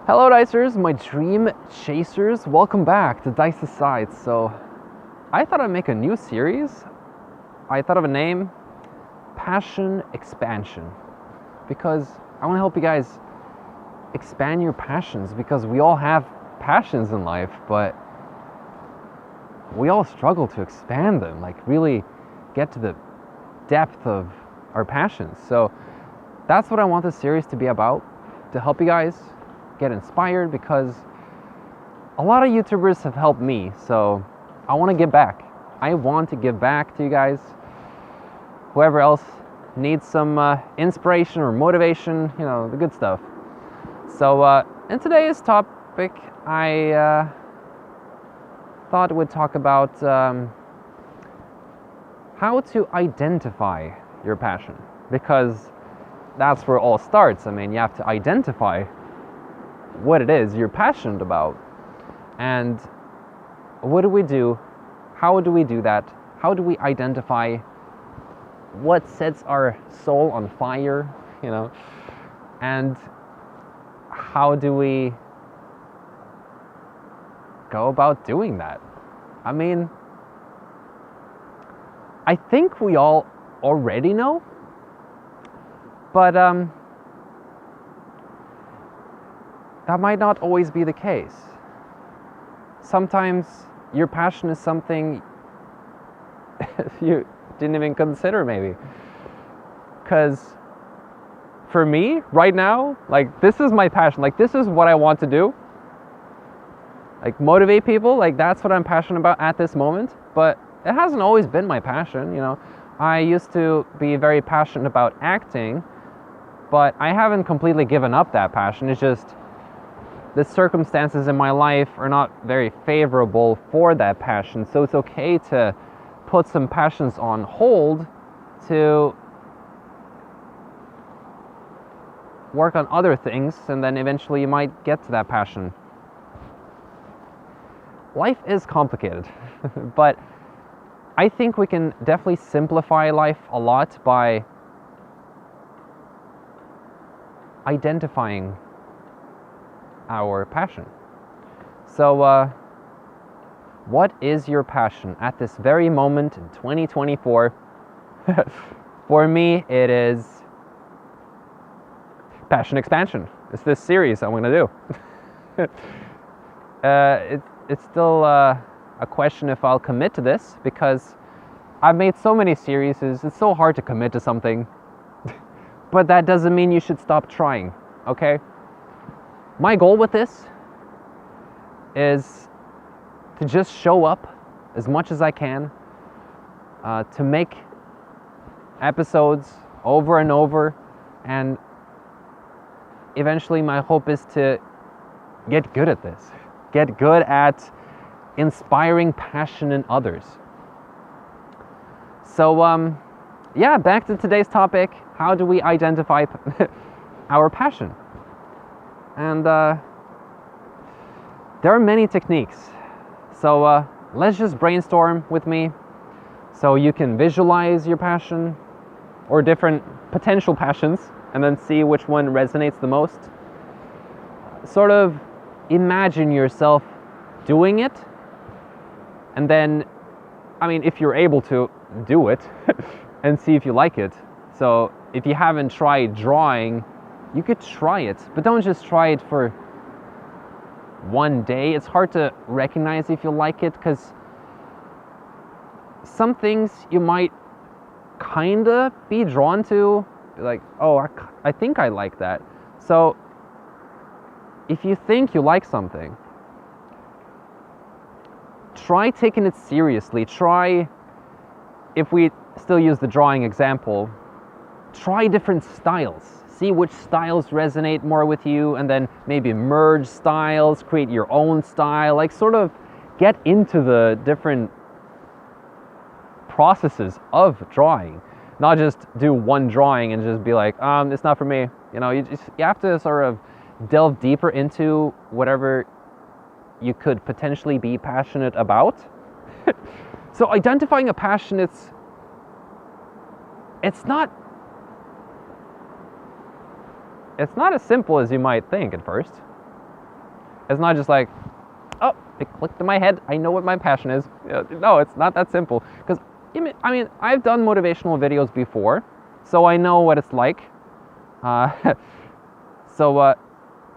Hello Dicers, my dream chasers, welcome back to Dice Aside. So, I thought I'd make a new series. I thought of a name, Passion Expansion. Because I want to help you guys expand your passions, because we all have passions in life, but we all struggle to expand them, like really get to the depth of our passions. So, that's what I want this series to be about, to help you guys get inspired, because a lot of YouTubers have helped me, so I want to give back. I want to give back to you guys. Whoever else needs some inspiration or motivation, you know, the good stuff. So in today's topic, I thought we'd talk about how to identify your passion, because that's where it all starts. I mean, you have to identify what it is you're passionate about. And what do we do? How do we do that? How do we identify what sets our soul on fire, you know? And how do we go about doing that? I mean, I think we all already know, but that might not always be the case. Sometimes your passion is something you didn't even consider, maybe. Because for me, right now, like, this is my passion. Like, this is what I want to do. Like, motivate people. Like, that's what I'm passionate about at this moment. But it hasn't always been my passion, you know. I used to be very passionate about acting, but I haven't completely given up that passion. It's just the circumstances in my life are not very favorable for that passion. So it's okay to put some passions on hold to work on other things, and then eventually you might get to that passion. Life is complicated, but I think we can definitely simplify life a lot by identifying our passion. So, what is your passion at this very moment in 2024? For me, it is passion expansion. It's this series I'm going to do. It's still a question if I'll commit to this, because I've made so many series. It's so hard to commit to something. But that doesn't mean you should stop trying, okay? My goal with this is to just show up as much as I can, to make episodes over and over, and eventually my hope is to get good at this. Get good at inspiring passion in others. So, yeah, back to today's topic. How do we identify our passion? And there are many techniques. So let's just brainstorm with me, so you can visualize your passion or different potential passions, and then see which one resonates the most. Sort of imagine yourself doing it, and then, I mean, if you're able to do it, and see if you like it. So if you haven't tried drawing, you could try it, but don't just try it for one day. It's hard to recognize if you like it, because some things you might kinda be drawn to, like, oh, I think I like that. So if you think you like something, try taking it seriously. Try, if we still use the drawing example, try different styles. See which styles resonate more with you, and then maybe merge styles, create your own style, like sort of get into the different processes of drawing. Not just do one drawing and just be like, it's not for me. You know, you have to sort of delve deeper into whatever you could potentially be passionate about. So identifying a passion, it's not as simple as you might think at first. It's not just like, oh, it clicked in my head, I know what my passion is. No, it's not that simple. Because, I mean, I've done motivational videos before, so I know what it's like. So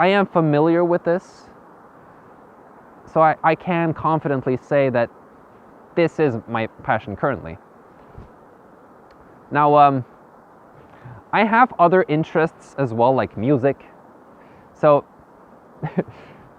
I am familiar with this. So I can confidently say that this is my passion currently. Now, I have other interests as well, like music. So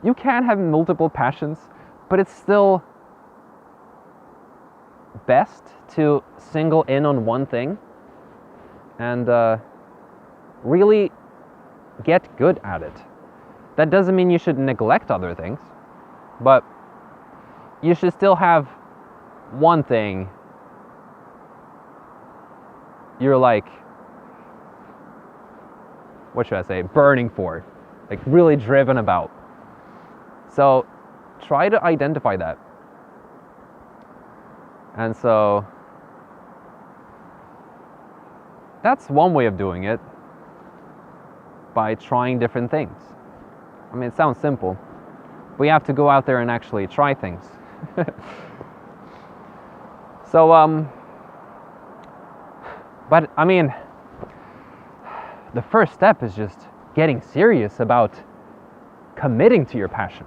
you can have multiple passions, but it's still best to single in on one thing and really get good at it. That doesn't mean you should neglect other things, but you should still have one thing you're like, what should I say, burning for, like really driven about. So try to identify that. And so that's one way of doing it, by trying different things. I mean, it sounds simple, but you have to go out there and actually try things. So, but I mean, the first step is just getting serious about committing to your passion,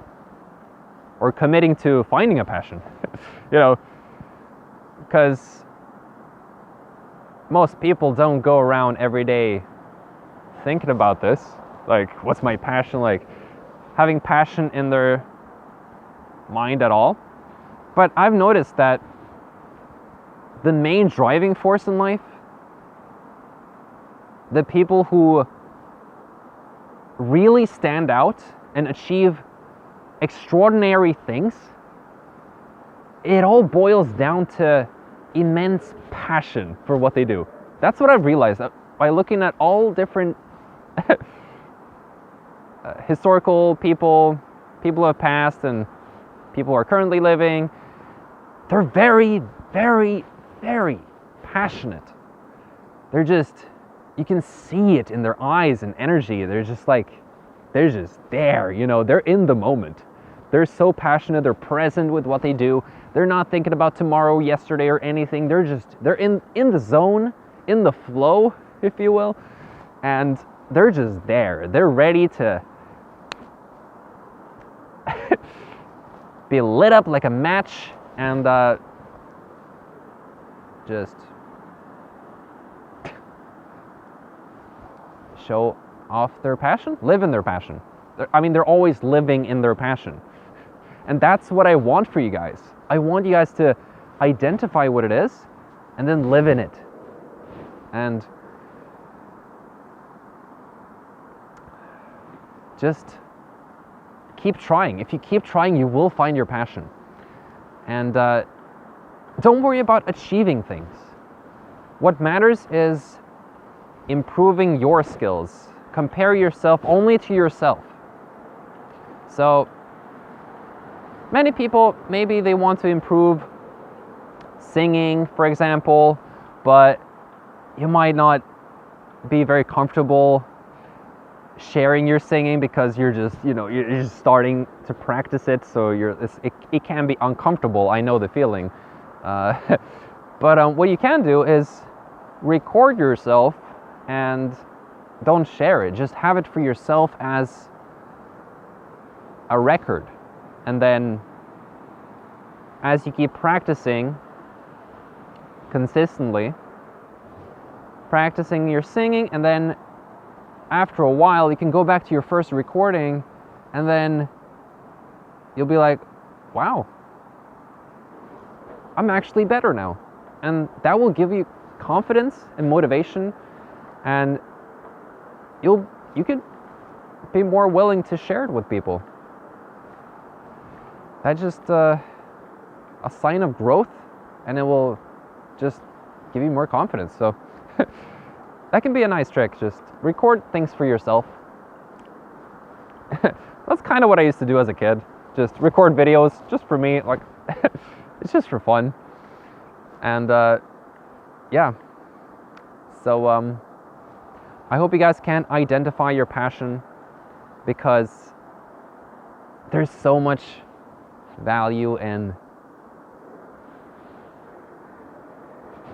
or committing to finding a passion. You know, because most people don't go around every day thinking about this, like, what's my passion, like having passion in their mind at all. But I've noticed that the main driving force in life, the people who really stand out and achieve extraordinary things, it all boils down to immense passion for what they do. That's what I've realized by looking at all different historical people who have passed and people who are currently living. They're very, very, very passionate. They're just, you can see it in their eyes and energy. They're just like, they're just there, you know, they're in the moment. They're so passionate, they're present with what they do. They're not thinking about tomorrow, yesterday, or anything. They're in the zone, in the flow, if you will. And they're just there. They're ready to be lit up like a match and just show off their passion, live in their passion. I mean, they're always living in their passion. And that's what I want for you guys. I want you guys to identify what it is and then live in it. And just keep trying. If you keep trying, you will find your passion. And don't worry about achieving things. What matters is improving your skills. Compare yourself only to yourself. So many people, maybe they want to improve singing, for example, but you might not be very comfortable sharing your singing because you're just, you know, you're just starting to practice it, so it can be uncomfortable. I know the feeling. But what you can do is record yourself and don't share it. Just have it for yourself as a record. And then as you keep practicing consistently, practicing your singing, and then after a while you can go back to your first recording and then you'll be like, wow, I'm actually better now. And that will give you confidence and motivation, and you could be more willing to share it with people. That's just a sign of growth, and it will just give you more confidence. So that can be a nice trick. Just record things for yourself. That's kind of what I used to do as a kid. Just record videos just for me. Like, it's just for fun. And yeah. So I hope you guys can identify your passion, because there's so much value in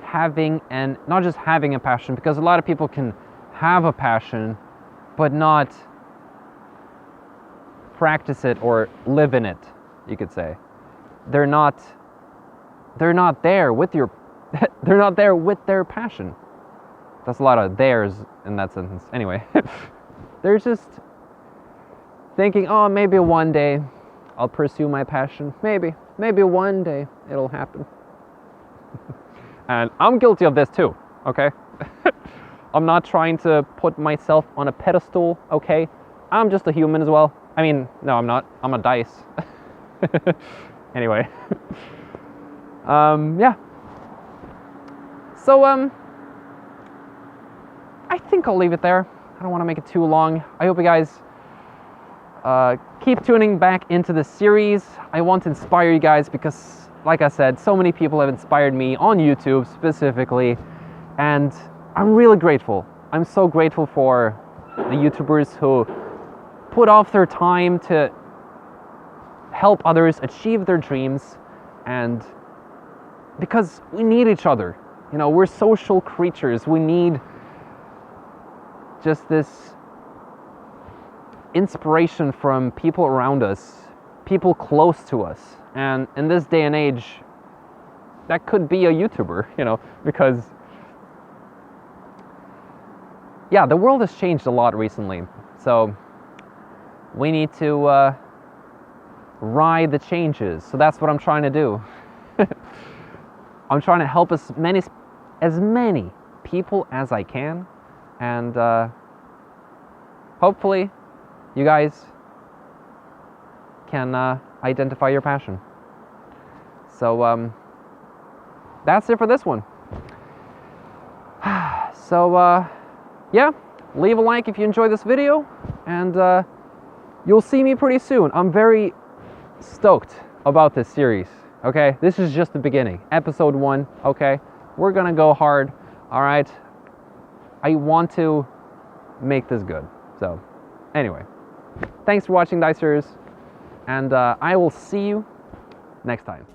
having, and not just having a passion, because a lot of people can have a passion but not practice it or live in it, you could say. They're not there with your they're not there with their passion. That's a lot of theirs in that sentence. Anyway, they're just thinking, oh, maybe one day I'll pursue my passion. Maybe one day it'll happen. And I'm guilty of this too, okay? I'm not trying to put myself on a pedestal, okay? I'm just a human as well. I mean, no, I'm not. I'm a dice. Anyway. Yeah. So, I think I'll leave it there. I don't want to make it too long. I hope you guys keep tuning back into the series. I want to inspire you guys because, like I said, so many people have inspired me on YouTube specifically, and I'm really grateful. I'm so grateful for the YouTubers who put off their time to help others achieve their dreams, and because we need each other. You know, we're social creatures. We need just this inspiration from people around us, people close to us. And in this day and age, that could be a YouTuber, you know, because yeah, the world has changed a lot recently. So we need to ride the changes. So that's what I'm trying to do. I'm trying to help as many people as I can, and hopefully you guys can identify your passion. So that's it for this one. So yeah, leave a like if you enjoyed this video, and you'll see me pretty soon. I'm very stoked about this series. Okay, this is just the beginning. Episode 1, okay? We're gonna go hard, all right? I want to make this good. So, anyway, thanks for watching, Dicers, and I will see you next time.